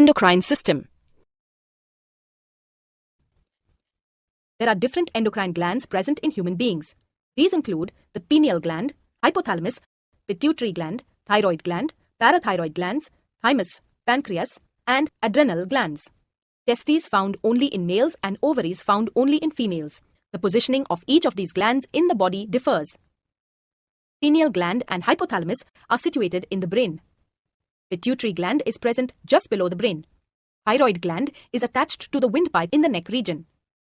Endocrine system. There are different endocrine glands present in human beings. These include the pineal gland, hypothalamus, pituitary gland, thyroid gland, parathyroid glands, thymus, pancreas, and adrenal glands. Testes found only in males and ovaries found only in females. The positioning of each of these glands in the body differs. Pineal gland and hypothalamus are situated in the brain. Pituitary gland is present just below the brain. Thyroid gland is attached to the windpipe in the neck region.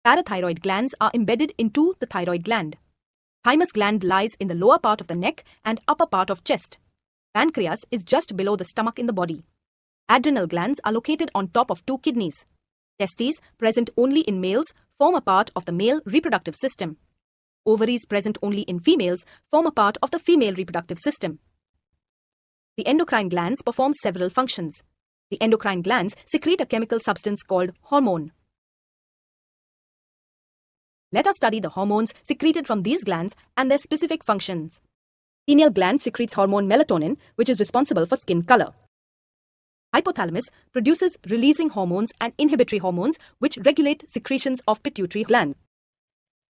Parathyroid glands are embedded into the thyroid gland. Thymus gland lies in the lower part of the neck and upper part of chest. Pancreas is just below the stomach in the body. Adrenal glands are located on top of two kidneys. Testes, present only in males, form a part of the male reproductive system. Ovaries, present only in females, form a part of the female reproductive system. The endocrine glands perform several functions. The endocrine glands secrete a chemical substance called hormone. Let us study the hormones secreted from these glands and their specific functions. Pineal gland secretes hormone melatonin, which is responsible for skin color. Hypothalamus produces releasing hormones and inhibitory hormones which regulate secretions of pituitary gland.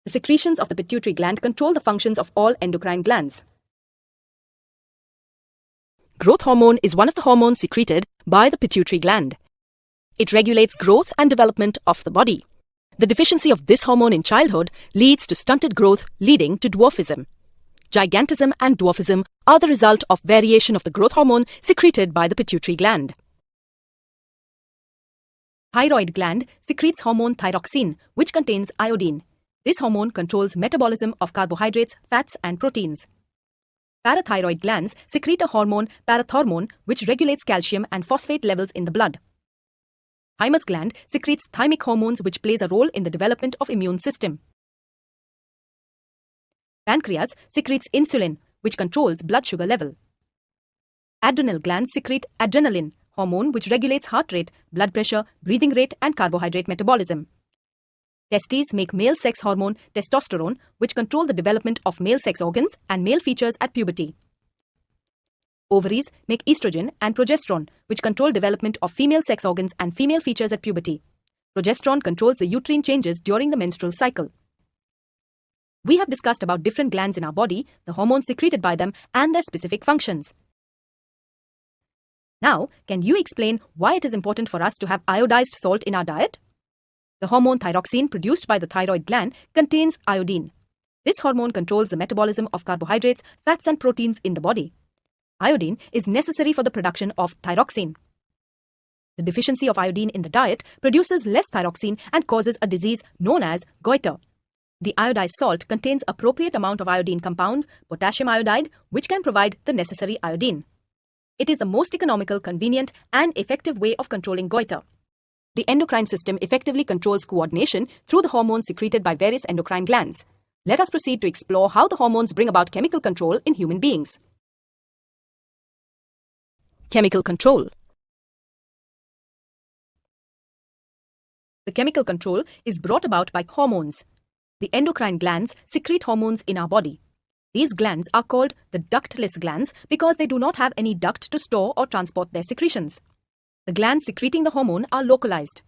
The secretions of the pituitary gland control the functions of all endocrine glands. Growth hormone is one of the hormones secreted by the pituitary gland. It regulates growth and development of the body. The deficiency of this hormone in childhood leads to stunted growth, leading to dwarfism. Gigantism and dwarfism are the result of variation of the growth hormone secreted by the pituitary gland. Thyroid gland secretes hormone thyroxine, which contains iodine. This hormone controls metabolism of carbohydrates, fats, and proteins. Parathyroid glands secrete a hormone, parathormone, which regulates calcium and phosphate levels in the blood. Thymus gland secretes thymic hormones, which plays a role in the development of immune system. Pancreas secretes insulin, which controls blood sugar level. Adrenal glands secrete adrenaline, hormone which regulates heart rate, blood pressure, breathing rate, and carbohydrate metabolism. Testes make male sex hormone testosterone, which control the development of male sex organs and male features at puberty. Ovaries make estrogen and progesterone, which control development of female sex organs and female features at puberty. Progesterone controls the uterine changes during the menstrual cycle. We have discussed about different glands in our body, the hormones secreted by them, and their specific functions. Now, can you explain why it is important for us to have iodized salt in our diet? The hormone thyroxine produced by the thyroid gland contains iodine. This hormone controls the metabolism of carbohydrates, fats, and proteins in the body. Iodine is necessary for the production of thyroxine. The deficiency of iodine in the diet produces less thyroxine and causes a disease known as goiter. The iodized salt contains appropriate amount of iodine compound, potassium iodide, which can provide the necessary iodine. It is the most economical, convenient, and effective way of controlling goiter. The endocrine system effectively controls coordination through the hormones secreted by various endocrine glands. Let us proceed to explore how the hormones bring about chemical control in human beings. Chemical control. The chemical control is brought about by hormones. The endocrine glands secrete hormones in our body. These glands are called the ductless glands because they do not have any duct to store or transport their secretions. The glands secreting the hormone are localized.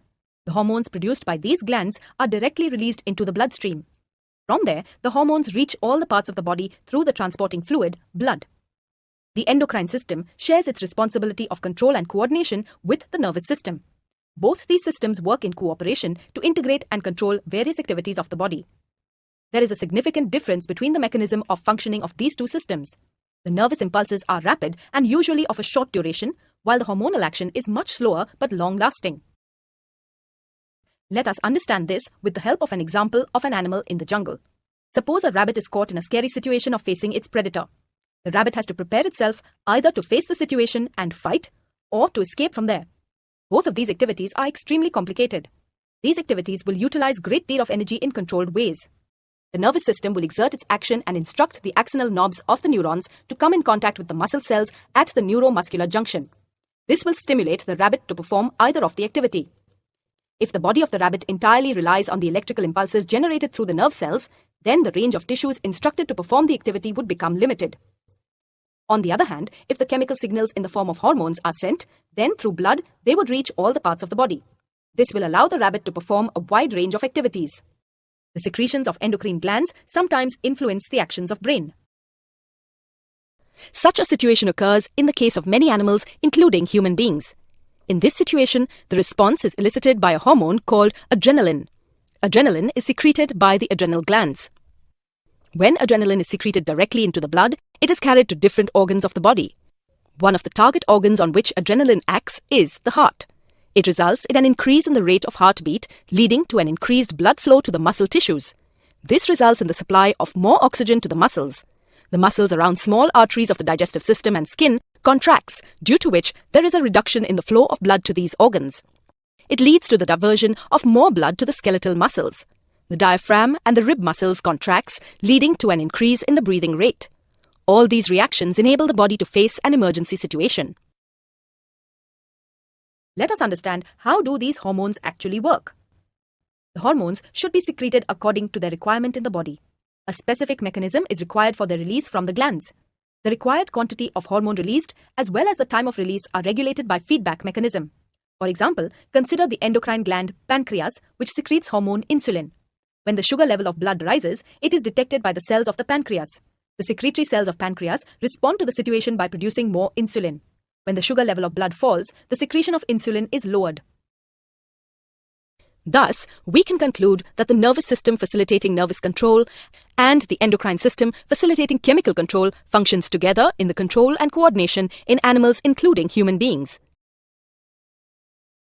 The hormones produced by these glands are directly released into the bloodstream. From there, the hormones reach all the parts of the body through the transporting fluid, blood. The endocrine system shares its responsibility of control and coordination with the nervous system. Both these systems work in cooperation to integrate and control various activities of the body. There is a significant difference between the mechanism of functioning of these two systems. The nervous impulses are rapid and usually of a short duration, while the hormonal action is much slower but long-lasting. Let us understand this with the help of an example of an animal in the jungle. Suppose a rabbit is caught in a scary situation of facing its predator. The rabbit has to prepare itself either to face the situation and fight or to escape from there. Both of these activities are extremely complicated. These activities will utilize great deal of energy in controlled ways. The nervous system will exert its action and instruct the axonal knobs of the neurons to come in contact with the muscle cells at the neuromuscular junction. This will stimulate the rabbit to perform either of the activity. If the body of the rabbit entirely relies on the electrical impulses generated through the nerve cells, then the range of tissues instructed to perform the activity would become limited. On the other hand, if the chemical signals in the form of hormones are sent, then through blood, they would reach all the parts of the body. This will allow the rabbit to perform a wide range of activities. The secretions of endocrine glands sometimes influence the actions of brain. Such a situation occurs in the case of many animals, including human beings. In this situation, the response is elicited by a hormone called adrenaline. Adrenaline is secreted by the adrenal glands. When adrenaline is secreted directly into the blood, it is carried to different organs of the body. One of the target organs on which adrenaline acts is the heart. It results in an increase in the rate of heartbeat, leading to an increased blood flow to the muscle tissues. This results in the supply of more oxygen to the muscles. The muscles around small arteries of the digestive system and skin contracts, due to which there is a reduction in the flow of blood to these organs. It leads to the diversion of more blood to the skeletal muscles. The diaphragm and the rib muscles contracts, leading to an increase in the breathing rate. All these reactions enable the body to face an emergency situation. Let us understand how do these hormones actually work. The hormones should be secreted according to their requirement in the body. A specific mechanism is required for their release from the glands. The required quantity of hormone released as well as the time of release are regulated by feedback mechanism. For example, consider the endocrine gland pancreas, which secretes hormone insulin. When the sugar level of blood rises, it is detected by the cells of the pancreas. The secretory cells of pancreas respond to the situation by producing more insulin. When the sugar level of blood falls, the secretion of insulin is lowered. Thus, we can conclude that the nervous system facilitating nervous control and the endocrine system facilitating chemical control functions together in the control and coordination in animals including human beings.